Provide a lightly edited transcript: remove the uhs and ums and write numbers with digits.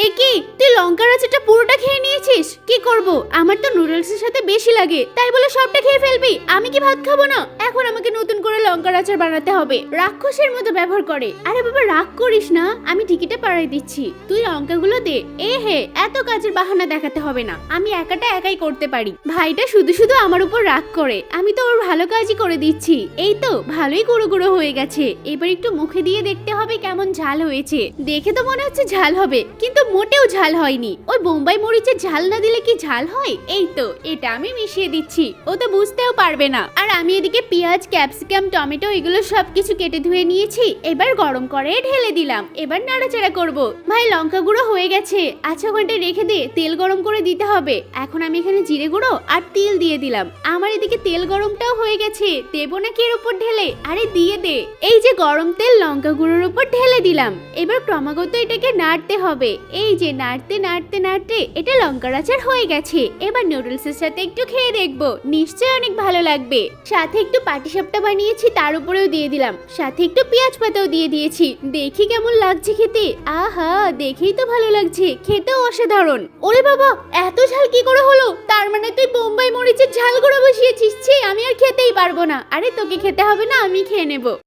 একি তুই লঙ্কার আচারটা পুরোটা খেয়ে নিয়েছিস? কি করব, আমার তো নুডলসের সাথে বেশি লাগে, তাই বলে সবটা খেয়ে ফেলবি? আমি কি ভাত খাবো না? এখন আমাকে নতুন করে লঙ্কার আচার বানাতে হবে। রাক্ষসের মতো ব্যবহার করে। আরে বাবা রাগ করিস না, আমি টিকিটে পাড়াই দিচ্ছি, তুই লঙ্কাগুলো দে। হে এত কাজের বাহানা দেখাতে হবে না, আমি একাটা একাই করতে পারি। ভাইটা শুধু শুধু আমার উপর রাগ করে, আমি তো ওর ভালো কাজই করে দিচ্ছি। এই তো ভালোই গুঁড়ো গুঁড়ো হয়ে গেছে, এবার একটু মুখে দিয়ে দেখতে হবে কেমন ঝাল হয়েছে। দেখে তো মনে হচ্ছে ঝাল হবে, কিন্তু মোটেও ঝাল হয়নি। ওই বোম্বাই মরিচের ঝাল না দিলে কি ঝাল হয়? এই তো এটা আমি মিশিয়ে দিচ্ছি, ও তো বুঝতেও পারবে না। আর আমি এদিকে পেঁয়াজ, ক্যাপসিকাম, টমেটো এগুলো সবকিছু কেটে ধুয়ে নিয়েছি, এবার গরম করে ঢেলে দিলাম। এবার নাড়াচাড়া করব। ভাই লঙ্কা গুঁড়ো হয়ে গেছে, আচ্ছা ঘন্টায় রেখে দে, তেল গরম করে দিতে হবে। এখন আমি এখানে জিরে গুঁড়ো আর তেল দিয়ে দিলাম। আমার এদিকে তেল গরমটাও হয়ে গেছে, দেবো নাকি এর উপর ঢেলে? আরে দিয়ে দে। এই যে গরম তেল লঙ্কা গুঁড়োর উপর ঢেলে দিলাম। এবার ক্রমাগত এটাকে নাড়তে হবে। এই যে নাড়তে নাড়তে নাড়তে এটা লঙ্কার আচার হয়ে গেছে। এবার নুডলসের সাথে একটু খেয়ে দেখবো, নিশ্চয়ই অনেক ভালো লাগবে। সাথে একটু পাটিসাপটা বানিয়েছি, তার উপরেও দিয়ে দিলাম। সাথে একটু পেঁয়াজ পাতাও দিয়ে দিয়েছি, দেখি কেমন লাগছে খেতে। আহা দেখেই তো ভালো লাগছে, খেতেও অসাধারণ। ওরে বাবা এত ঝাল কি করে হলো? তার মানে তুই বোম্বাই মরিচের ঝাল গুঁড়ো বসিয়েছিস? ছি, আমি আর খেতেই পারবো না। আরে তোকে খেতে হবে না, আমি খেয়ে নেবো।